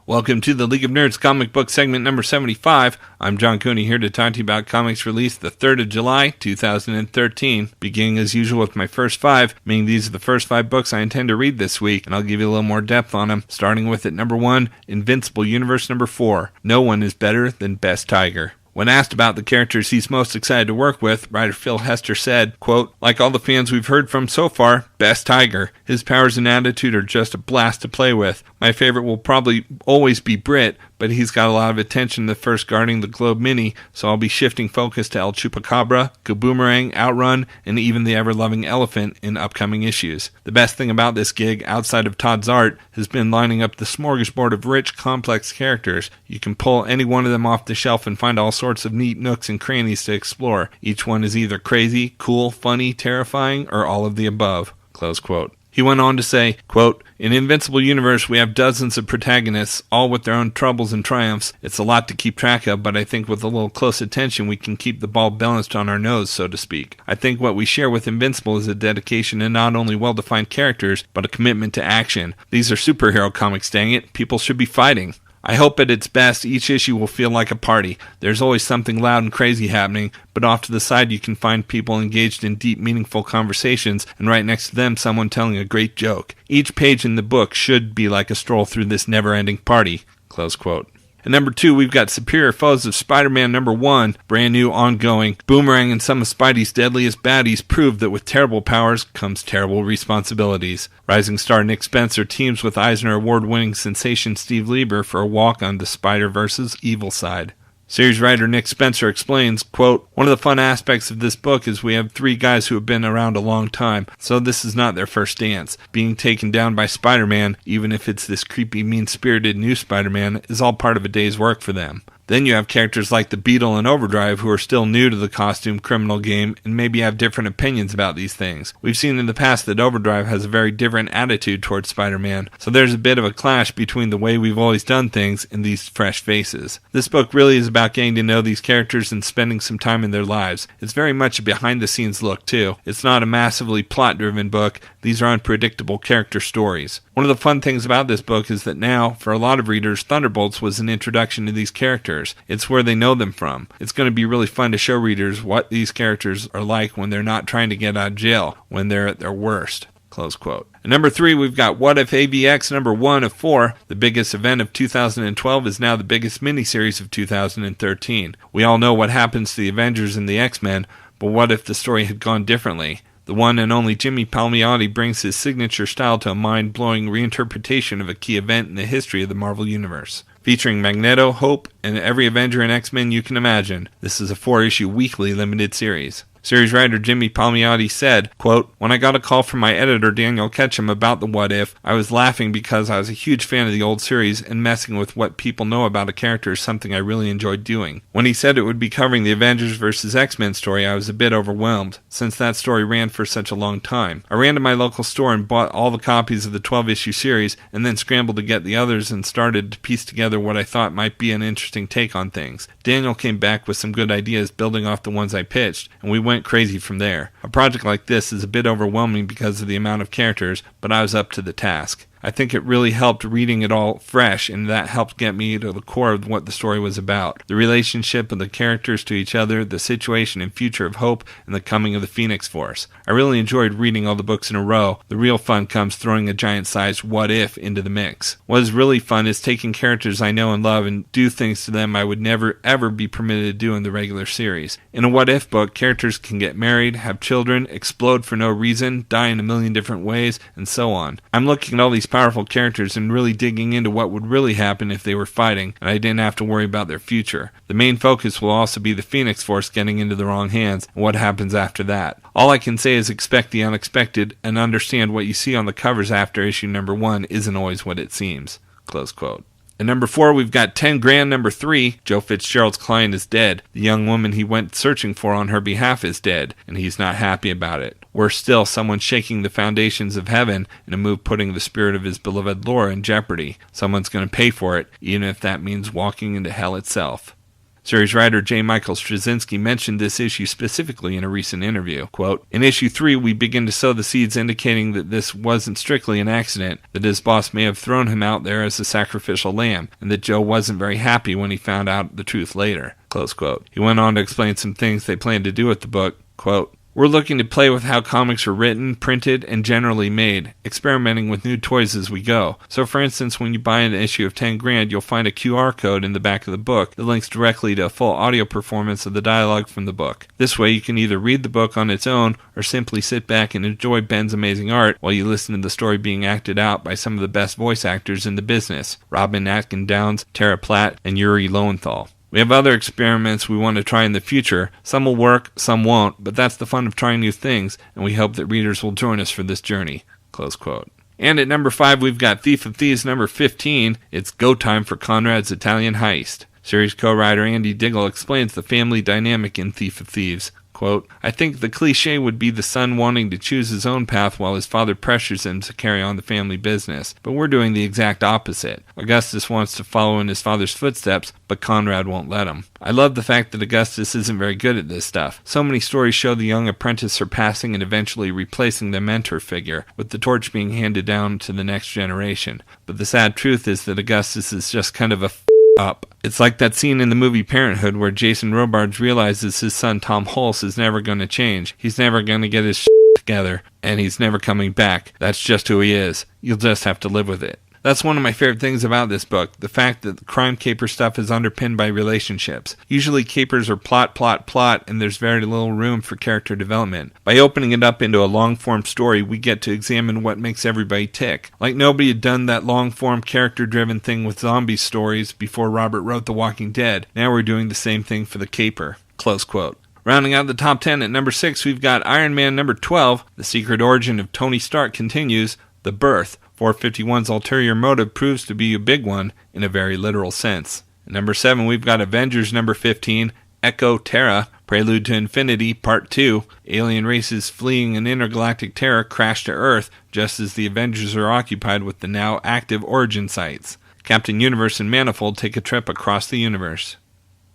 Welcome to the League of Nerds comic book segment number 75. I'm John Cooney here to talk to you about comics released the 3rd of July, 2013. Beginning as usual with my first 5, meaning these are the first 5 books I intend to read this week, and I'll give you a little more depth on them, starting with at number 1, Invincible Universe number 4. No one is better than Best Tiger. When asked about the characters he's most excited to work with, writer Phil Hester said, quote, "Like all the fans we've heard from so far, Best Tiger. His powers and attitude are just a blast to play with. My favorite will probably always be Brit, but he's got a lot of attention in the first Guarding the Globe mini, so I'll be shifting focus to El Chupacabra, Kaboomerang, Outrun, and even the ever-loving Elephant in upcoming issues. The best thing about this gig, outside of Todd's art, has been lining up the smorgasbord of rich, complex characters. You can pull any one of them off the shelf and find all sorts of neat nooks and crannies to explore. Each one is either crazy, cool, funny, terrifying, or all of the above." Close quote. He went on to say, quote, "In Invincible Universe, we have dozens of protagonists, all with their own troubles and triumphs. It's a lot to keep track of, but I think with a little close attention, we can keep the ball balanced on our nose, so to speak. I think what we share with Invincible is a dedication to not only well-defined characters, but a commitment to action. These are superhero comics, dang it. People should be fighting. I hope at its best, each issue will feel like a party. There's always something loud and crazy happening, but off to the side you can find people engaged in deep, meaningful conversations, and right next to them someone telling a great joke. Each page in the book should be like a stroll through this never-ending party." Close quote. At number 2, we've got Superior Foes of Spider-Man number 1, brand new, ongoing. Boomerang and some of Spidey's deadliest baddies prove that with terrible powers comes terrible responsibilities. Rising star Nick Spencer teams with Eisner Award-winning sensation Steve Lieber for a walk on the Spider-Verse's evil side. Series writer Nick Spencer explains, quote, "One of the fun aspects of this book is we have 3 guys who have been around a long time, so this is not their first dance. Being taken down by Spider-Man, even if it's this creepy, mean-spirited new Spider-Man, is all part of a day's work for them. Then you have characters like the Beetle and Overdrive who are still new to the costume criminal game and maybe have different opinions about these things. We've seen in the past that Overdrive has a very different attitude towards Spider-Man, so there's a bit of a clash between the way we've always done things and these fresh faces. This book really is about getting to know these characters and spending some time in their lives. It's very much a behind-the-scenes look, too. It's not a massively plot-driven book. These are unpredictable character stories. One of the fun things about this book is that now, for a lot of readers, Thunderbolts was an introduction to these characters. It's where they know them from. It's going to be really fun to show readers what these characters are like when they're not trying to get out of jail, when they're at their worst." Close quote. At number 3, we've got What If AvX number 1 of 4. The biggest event of 2012 is now the biggest miniseries of 2013. We all know what happens to the Avengers and the X-Men, but what if the story had gone differently? The one and only Jimmy Palmiotti brings his signature style to a mind-blowing reinterpretation of a key event in the history of the Marvel Universe. Featuring Magneto, Hope, and every Avenger and X-Men you can imagine, this is a 4-issue weekly limited series. Series writer Jimmy Palmiotti said, quote, "When I got a call from my editor Daniel Ketchum about the What If, I was laughing because I was a huge fan of the old series and messing with what people know about a character is something I really enjoyed doing. When he said it would be covering the Avengers vs. X-Men story, I was a bit overwhelmed, since that story ran for such a long time. I ran to my local store and bought all the copies of the 12-issue series and then scrambled to get the others and started to piece together what I thought might be an interesting take on things. Daniel came back with some good ideas building off the ones I pitched, and we went crazy from there. A project like this is a bit overwhelming because of the amount of characters, but I was up to the task. I think it really helped reading it all fresh, and that helped get me to the core of what the story was about. The relationship of the characters to each other, the situation and future of Hope, and the coming of the Phoenix Force. I really enjoyed reading all the books in a row. The real fun comes throwing a giant-sized what if into the mix. What is really fun is taking characters I know and love and do things to them I would never ever be permitted to do in the regular series. In a what if book, characters can get married, have children, explode for no reason, die in a million different ways, and so on. I'm looking at all these powerful characters and really digging into what would really happen if they were fighting, and I didn't have to worry about their future. The main focus will also be the Phoenix Force getting into the wrong hands and what happens after that. All I can say is expect the unexpected and understand what you see on the covers after issue number 1 isn't always what it seems." Close quote. At number 4, we've got 10 Grand number 3. Joe Fitzgerald's client is dead. The young woman he went searching for on her behalf is dead, and he's not happy about it. Worse still, someone's shaking the foundations of heaven in a move putting the spirit of his beloved Laura in jeopardy. Someone's going to pay for it, even if that means walking into hell itself. Series writer J. Michael Straczynski mentioned this issue specifically in a recent interview. Quote, "In issue 3, we begin to sow the seeds indicating that this wasn't strictly an accident, that his boss may have thrown him out there as a sacrificial lamb, and that Joe wasn't very happy when he found out the truth later." Close quote. He went on to explain some things they plan to do with the book. Quote, "We're looking to play with how comics are written, printed, and generally made, experimenting with new toys as we go. So for instance, when you buy an issue of 10 grand, you'll find a QR code in the back of the book that links directly to a full audio performance of the dialogue from the book. This way you can either read the book on its own or simply sit back and enjoy Ben's amazing art while you listen to the story being acted out by some of the best voice actors in the business, Robin Atkin Downes, Tara Platt, and Yuri Lowenthal. We have other experiments we want to try in the future. Some will work, some won't, but that's the fun of trying new things, and we hope that readers will join us for this journey." Close quote. And at number 5, we've got Thief of Thieves number 15. It's go time for Conrad's Italian Heist. Series co-writer Andy Diggle explains the family dynamic in Thief of Thieves. Quote, "I think the cliche would be the son wanting to choose his own path while his father pressures him to carry on the family business. But we're doing the exact opposite. Augustus wants to follow in his father's footsteps, but Conrad won't let him. I love the fact that Augustus isn't very good at this stuff. So many stories show the young apprentice surpassing and eventually replacing the mentor figure, with the torch being handed down to the next generation. But the sad truth is that Augustus is just kind of a up. It's like that scene in the movie Parenthood where Jason Robards realizes his son Tom Hulse is never going to change. He's never going to get his shit together, and he's never coming back. That's just who he is. You'll just have to live with it." That's one of my favorite things about this book, the fact that the crime caper stuff is underpinned by relationships. Usually capers are plot, and there's very little room for character development. By opening it up into a long-form story, we get to examine what makes everybody tick. Like nobody had done that long-form, character-driven thing with zombie stories before Robert wrote The Walking Dead. Now we're doing the same thing for the caper. Close quote. Rounding out the top 10 at number 6, we've got Iron Man number 12. The secret origin of Tony Stark continues. The Birth. 451's ulterior motive proves to be a big one in a very literal sense. At number 7, we've got Avengers number 15, Echo Terra, Prelude to Infinity, Part 2. Alien races fleeing an intergalactic terror crash to Earth just as the Avengers are occupied with the now active origin sites. Captain Universe and Manifold take a trip across the universe.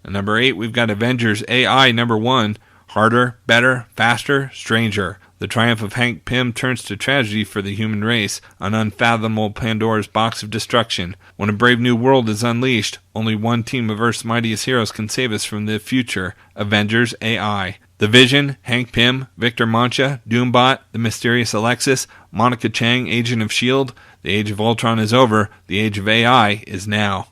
At number 8, we've got Avengers A.I. number 1, Harder, Better, Faster, Stranger. The triumph of Hank Pym turns to tragedy for the human race, an unfathomable Pandora's box of destruction. When a brave new world is unleashed, only one team of Earth's mightiest heroes can save us from the future, Avengers A.I. The Vision, Hank Pym, Victor Mancha, Doombot, the mysterious Alexis, Monica Chang, Agent of S.H.I.E.L.D. The age of Ultron is over, the age of A.I. is now.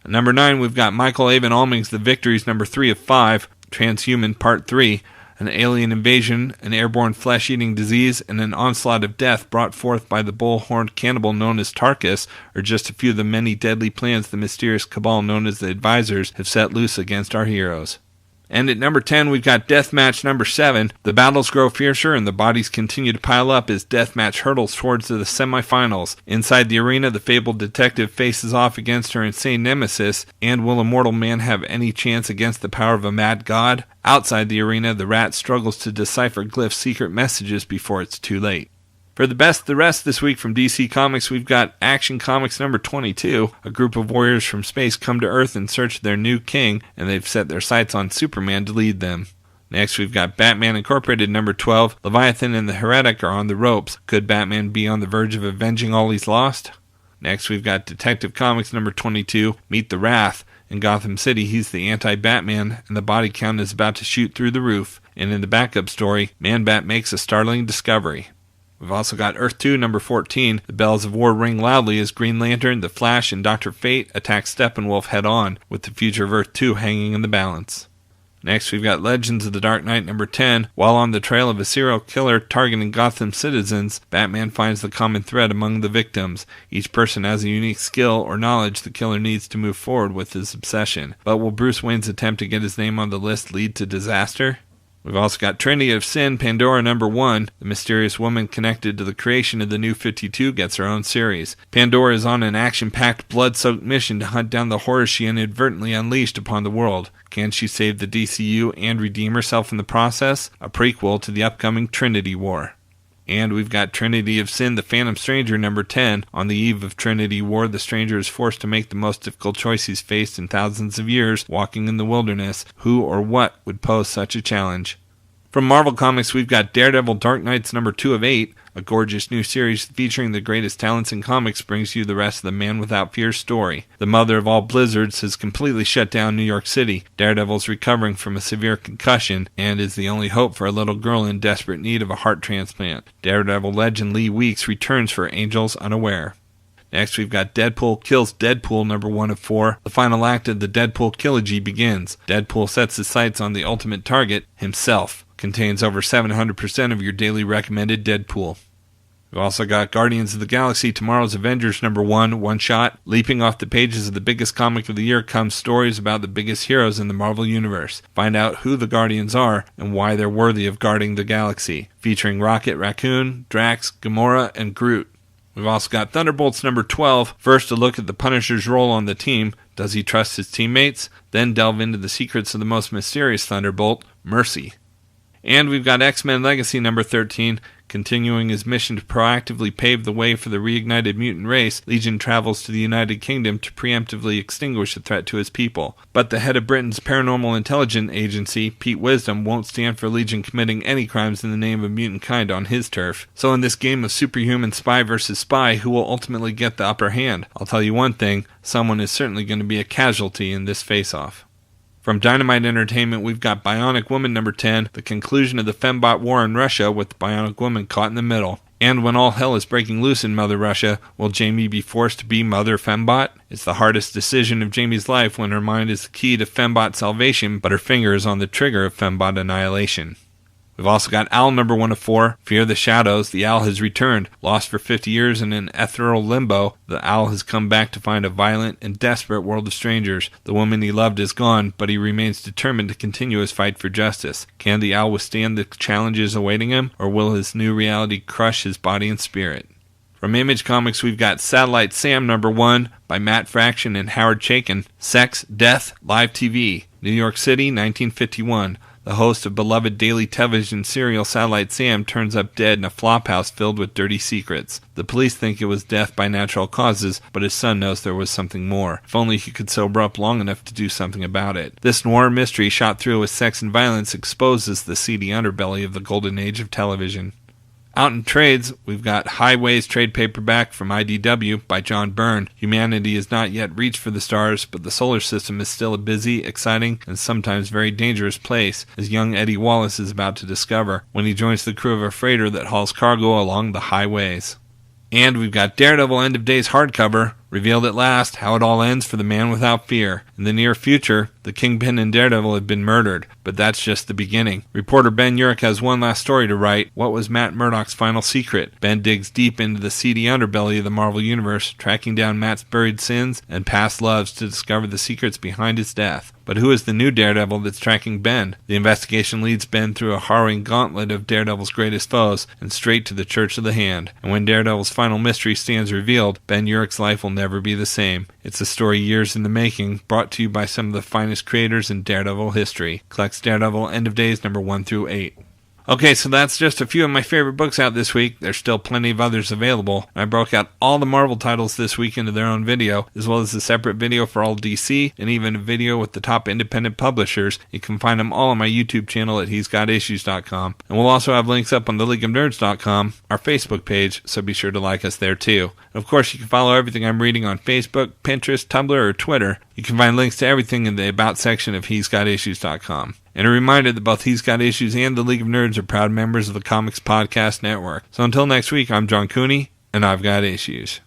At number 9, we've got Michael Avon Oeming's The Victories number 3 of 5, Transhuman Part 3. An alien invasion, an airborne flesh-eating disease, and an onslaught of death brought forth by the bull-horned cannibal known as Tarkus are just a few of the many deadly plans the mysterious cabal known as the Advisors have set loose against our heroes. And at number 10, we've got Deathmatch number 7. The battles grow fiercer and the bodies continue to pile up as Deathmatch hurtles towards the semifinals. Inside the arena, the fabled detective faces off against her insane nemesis, and will a mortal man have any chance against the power of a mad god? Outside the arena, the rat struggles to decipher Glyph's secret messages before it's too late. For the rest this week from DC Comics, we've got Action Comics number 22. A group of warriors from space come to Earth in search of their new king, and they've set their sights on Superman to lead them. Next, we've got Batman Incorporated number 12. Leviathan and the Heretic are on the ropes. Could Batman be on the verge of avenging all he's lost? Next, we've got Detective Comics number 22. Meet the Wrath. In Gotham City, he's the anti-Batman, and the body count is about to shoot through the roof. And in the backup story, Man-Bat makes a startling discovery. We've also got Earth 2, number 14. The bells of war ring loudly as Green Lantern, The Flash, and Dr. Fate attack Steppenwolf head-on, with the future of Earth 2 hanging in the balance. Next, we've got Legends of the Dark Knight, number 10. While on the trail of a serial killer targeting Gotham citizens, Batman finds the common thread among the victims. Each person has a unique skill or knowledge the killer needs to move forward with his obsession. But will Bruce Wayne's attempt to get his name on the list lead to disaster? We've also got Trinity of Sin Pandora number 1. The mysterious woman connected to the creation of the New 52 gets her own series. Pandora is on an action-packed, blood-soaked mission to hunt down the horrors she inadvertently unleashed upon the world. Can she save the DCU and redeem herself in the process? A prequel to the upcoming Trinity War. And we've got Trinity of Sin, The Phantom Stranger, number 10. On the eve of Trinity War, the stranger is forced to make the most difficult choice he's faced in thousands of years, walking in the wilderness. Who or what would pose such a challenge? From Marvel Comics, we've got Daredevil Dark Knights number 2 of 8. A gorgeous new series featuring the greatest talents in comics brings you the rest of the Man Without Fear story. The mother of all blizzards has completely shut down New York City. Daredevil's recovering from a severe concussion and is the only hope for a little girl in desperate need of a heart transplant. Daredevil legend Lee Weeks returns for Angels Unaware. Next, we've got Deadpool Kills Deadpool number 1 of 4. The final act of the Deadpool trilogy begins. Deadpool sets his sights on the ultimate target, himself. Contains over 700% of your daily recommended Deadpool. We've also got Guardians of the Galaxy Tomorrow's Avengers number 1, one shot. Leaping off the pages of the biggest comic of the year comes stories about the biggest heroes in the Marvel Universe. Find out who the Guardians are and why they're worthy of guarding the galaxy. Featuring Rocket Raccoon, Drax, Gamora, and Groot. We've also got Thunderbolts number 12. First, a look at the Punisher's role on the team. Does he trust his teammates? Then delve into the secrets of the most mysterious Thunderbolt, Mercy. And we've got X-Men Legacy number 13. Continuing his mission to proactively pave the way for the reignited mutant race, Legion travels to the United Kingdom to preemptively extinguish the threat to his people. But the head of Britain's Paranormal Intelligence Agency, Pete Wisdom, won't stand for Legion committing any crimes in the name of mutant kind on his turf. So in this game of superhuman spy versus spy, who will ultimately get the upper hand? I'll tell you one thing, someone is certainly going to be a casualty in this face-off. From Dynamite Entertainment, we've got Bionic Woman number 10, the conclusion of the Fembot War in Russia with Bionic Woman caught in the middle. And when all hell is breaking loose in Mother Russia, will Jamie be forced to be Mother Fembot? It's the hardest decision of Jamie's life when her mind is the key to Fembot salvation, but her finger is on the trigger of Fembot annihilation. We've also got Owl number 1 of 4, Fear the Shadows. The Owl has returned. Lost for 50 years in an ethereal limbo, the Owl has come back to find a violent and desperate world of strangers. The woman he loved is gone, but he remains determined to continue his fight for justice. Can the Owl withstand the challenges awaiting him, or will his new reality crush his body and spirit? From Image Comics, we've got Satellite Sam number 1 by Matt Fraction and Howard Chaykin. Sex, Death, Live TV. New York City, 1951. The host of beloved daily television serial Satellite Sam turns up dead in a flophouse filled with dirty secrets. The police think it was death by natural causes, but his son knows there was something more. If only he could sober up long enough to do something about it. This noir mystery, shot through with sex and violence, exposes the seedy underbelly of the golden age of television. Out in trades, we've got Highways trade paperback from IDW by John Byrne. Humanity has not yet reached for the stars, but the solar system is still a busy, exciting, and sometimes very dangerous place, as young Eddie Wallace is about to discover when he joins the crew of a freighter that hauls cargo along the highways. And we've got Daredevil End of Days hardcover, revealed at last how it all ends for the Man Without Fear. In the near future, the Kingpin and Daredevil have been murdered, but that's just the beginning. Reporter Ben Urich has one last story to write. What was Matt Murdock's final secret? Ben digs deep into the seedy underbelly of the Marvel Universe, tracking down Matt's buried sins and past loves to discover the secrets behind his death. But who is the new Daredevil that's tracking Ben? The investigation leads Ben through a harrowing gauntlet of Daredevil's greatest foes and straight to the Church of the Hand. And when Daredevil's final mystery stands revealed, Ben Urich's life will never be the same. It's a story years in the making, brought to you by some of the finest creators in Daredevil history. Collects Daredevil End of Days number 1 through 8. Okay, so that's just a few of my favorite books out this week. There's still plenty of others available. I broke out all the Marvel titles this week into their own video, as well as a separate video for all DC, and even a video with the top independent publishers. You can find them all on my YouTube channel at he'sgotissues.com. And we'll also have links up on theleagueofnerds.com, our Facebook page, so be sure to like us there too. And of course, you can follow everything I'm reading on Facebook, Pinterest, Tumblr, or Twitter. You can find links to everything in the About section of he'sgotissues.com. And a reminder that both He's Got Issues and the League of Nerds are proud members of the Comics Podcast Network. So until next week, I'm John Cooney, and I've got issues.